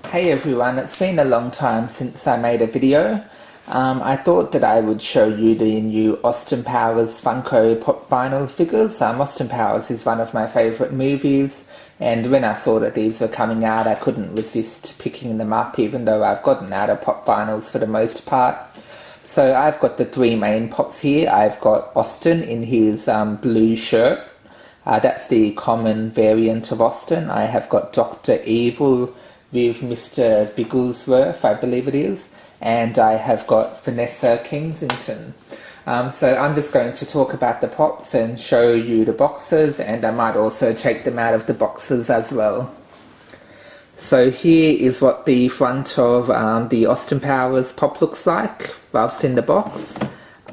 Hey everyone, it's been a long time since I made a video. I thought that I would show you the new Austin Powers Funko Pop Vinyl figures. Austin Powers is one of my favourite movies, and when I saw that these were coming out, I couldn't resist picking them up, even though I've gotten out of pop vinyls for the most part. So I've got the three main pops here. I've got Austin in his blue shirt. That's the common variant of Austin. I have got Dr. Evil with Mr. Bigglesworth, I believe it is, and I have got Vanessa Kensington. So I'm just going to talk about the pops and show you the boxes, and I might also take them out of the boxes as well. So here is what the front of the Austin Powers pop looks like whilst in the box.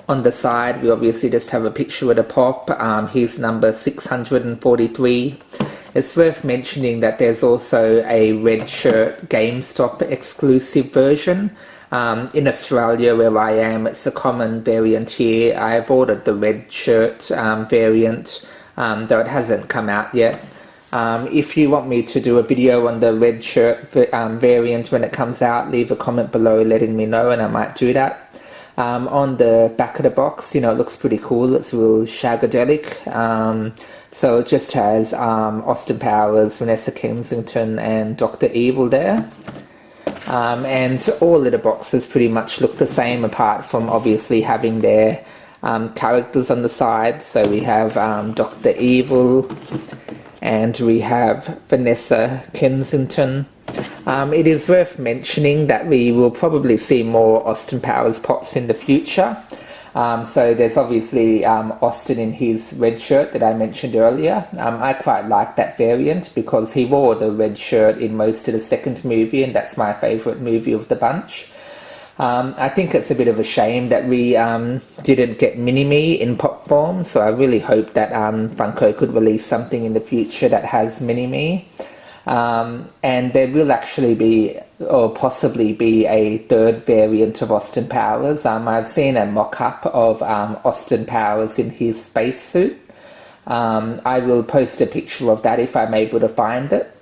On the side, we obviously just have a picture of the pop. Here's number 643. It's worth mentioning that there's also a red shirt GameStop exclusive version. In Australia, where I am, it's a common variant here. I've ordered the red shirt variant, though it hasn't come out yet. If you want me to do a video on the red shirt variant when it comes out, leave a comment below letting me know and I might do that. On the back of the box, it looks pretty cool. It's real shagadelic. So it just has Austin Powers, Vanessa Kensington and Dr. Evil there. And all of the boxes pretty much look the same, apart from obviously having their characters on the side. So we have Dr. Evil and we have Vanessa Kensington. It is worth mentioning that we will probably see more Austin Powers pops in the future. So there's obviously Austin in his red shirt that I mentioned earlier. I quite like that variant because he wore the red shirt in most of the second movie, and that's my favourite movie of the bunch. I think it's a bit of a shame that we didn't get Mini-Me in pop form, so I really hope that Funko could release something in the future that has Mini-Me. And there will actually be, or possibly be, a third variant of Austin Powers. I've seen a mock-up of Austin Powers in his spacesuit. I will post a picture of that if I'm able to find it.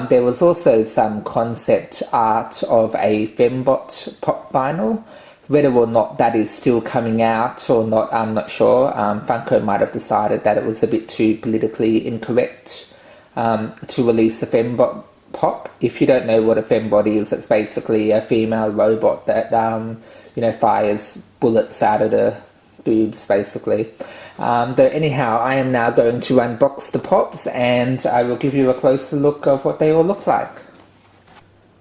There was also some concept art of a Fembot pop vinyl. Whether or not that is still coming out or not, I'm not sure. Funko might have decided that it was a bit too politically incorrect to release a Fembot pop. If you don't know what a Fembot is, it's basically a female robot that fires bullets out of the boobs, basically. Though anyhow, I am now going to unbox the pops and I will give you a closer look of what they all look like.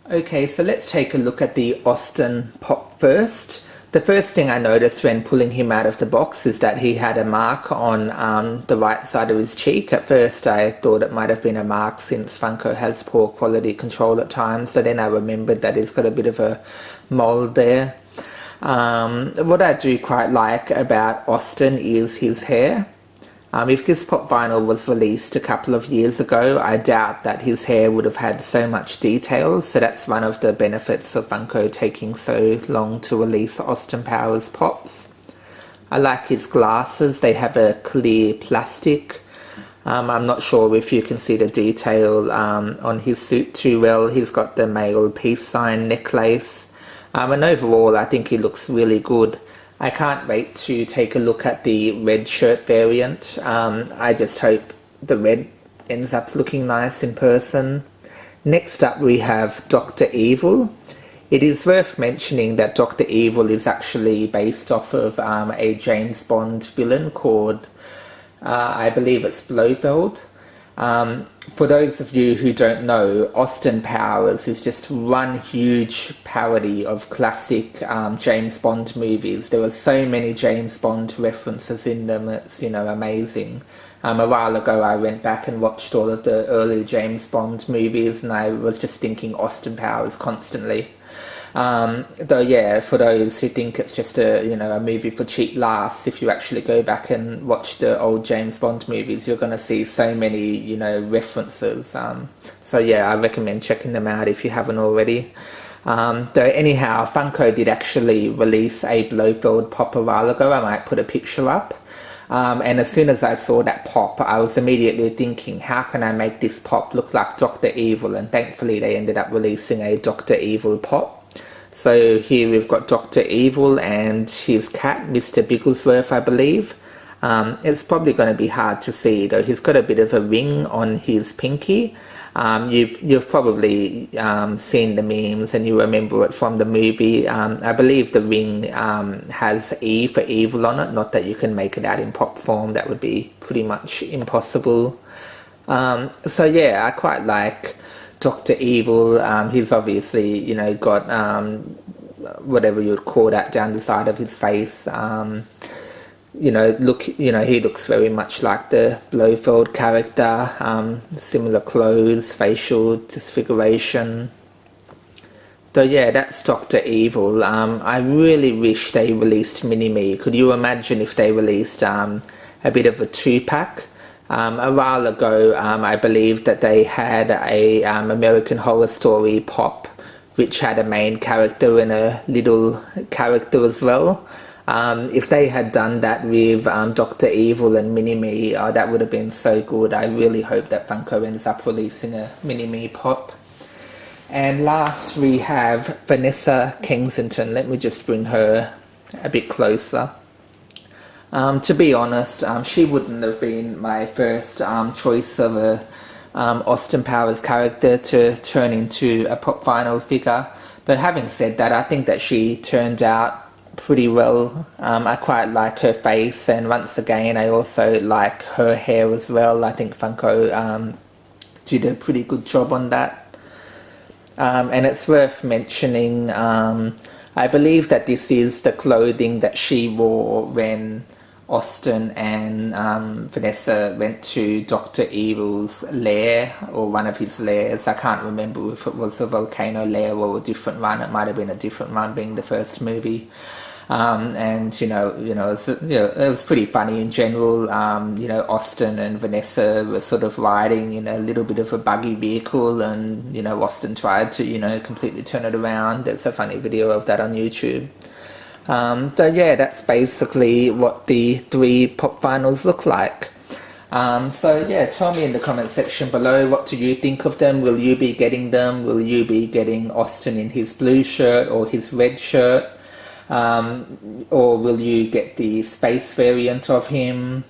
Okay, so let's take a look at the Austin pop first. The first thing I noticed when pulling him out of the box is that he had a mark on the right side of his cheek. At first I thought it might have been a mark, since Funko has poor quality control at times, so then I remembered that he's got a bit of a mold there. What I do quite like about Austin is his hair. If this pop vinyl was released a couple of years ago, I doubt that his hair would have had so much detail, so that's one of the benefits of Funko taking so long to release Austin Powers pops. I like his glasses. They have a clear plastic. I'm not sure if you can see the detail on his suit too well. He's got the male peace sign necklace. And overall I think he looks really good. I can't wait to take a look at the red shirt variant. I just hope the red ends up looking nice in person. Next up we have Dr. Evil. It is worth mentioning that Dr. Evil is actually based off of a James Bond villain called, I believe it's Blofeld. For those of you who don't know, Austin Powers is just one huge parody of classic James Bond movies. There were so many James Bond references in them, it's amazing. A while ago I went back and watched all of the early James Bond movies and I was just thinking Austin Powers constantly. Though yeah, for those who think it's just a movie for cheap laughs, if you actually go back and watch the old James Bond movies, you're going to see so many references. So yeah, I recommend checking them out if you haven't already. Though anyhow, Funko did actually release a Blofeld pop a while ago. I might put a picture up. And as soon as I saw that pop, I was immediately thinking, how can I make this pop look like Dr. Evil? And thankfully they ended up releasing a Dr. Evil pop. So here we've got Dr. Evil and his cat, Mr. Bigglesworth, I believe. It's probably going to be hard to see, though. He's got a bit of a ring on his pinky. You've probably seen the memes and you remember it from the movie. I believe the ring has E for evil on it, not that you can make it out in pop form. That would be pretty much impossible. So yeah, I quite like Dr. Evil. He's obviously, you know, got whatever you would call that down the side of his face. You know, he looks very much like the Blofeld character. Similar clothes, facial disfiguration. So yeah, that's Dr. Evil. I really wish they released Mini-Me. Could you imagine if they released a bit of a 2-pack? A while ago, I believe that they had a American Horror Story pop, which had a main character and a little character as well. If they had done that with Dr. Evil and Mini-Me, that would have been so good. I really hope that Funko ends up releasing a Mini-Me pop. And last we have Vanessa Kensington. Let me just bring her a bit closer. To be honest, she wouldn't have been my first choice of a Austin Powers character to turn into a pop vinyl figure. But having said that, I think that she turned out pretty well. I quite like her face, and once again I also like her hair as well. I think Funko did a pretty good job on that. And it's worth mentioning, I believe that this is the clothing that she wore when Austin and Vanessa went to Dr. Evil's lair, or one of his lairs. I can't remember if it was a volcano lair or a different one. It might have been a different one, being the first movie. And it was pretty funny in general. Austin and Vanessa were sort of riding in a little bit of a buggy vehicle, and Austin tried to completely turn it around. There's a funny video of that on YouTube. So yeah, that's basically what the 3 pop vinyls look like. So yeah, tell me in the comment section below, what do you think of them? Will you be getting them? Will you be getting Austin in his blue shirt or his red shirt? Or will you get the space variant of him?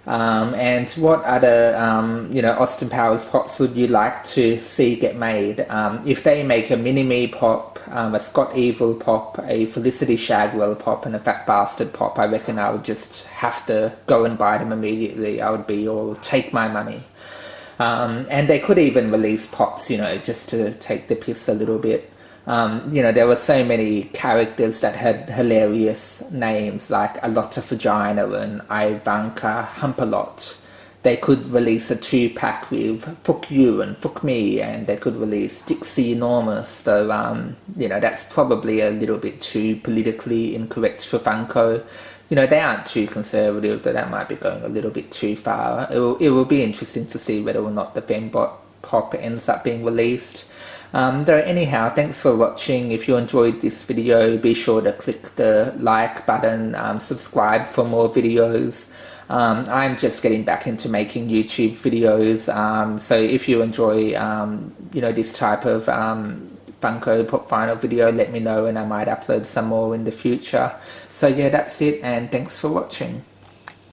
And what other Austin Powers pops would you like to see get made? If they make a Mini-Me pop, a Scott Evil pop, a Felicity Shagwell pop, and a Fat Bastard pop, I reckon I would just have to go and buy them immediately. I would be all, take my money. And they could even release pops, just to take the piss a little bit. There were so many characters that had hilarious names, like A Lot of Vagina and Ivanka Humpalot. They could release a 2-pack with Fuck You and Fuck Me, and they could release Dixie Enormous. So, that's probably a little bit too politically incorrect for Funko. They aren't too conservative, but that might be going a little bit too far. It will be interesting to see whether or not the Fembot pop ends up being released. Anyhow, thanks for watching. If you enjoyed this video, be sure to click the like button, subscribe for more videos. I'm just getting back into making YouTube videos, so if you enjoy this type of Funko Pop Vinyl video, let me know and I might upload some more in the future. So yeah, that's it, and thanks for watching.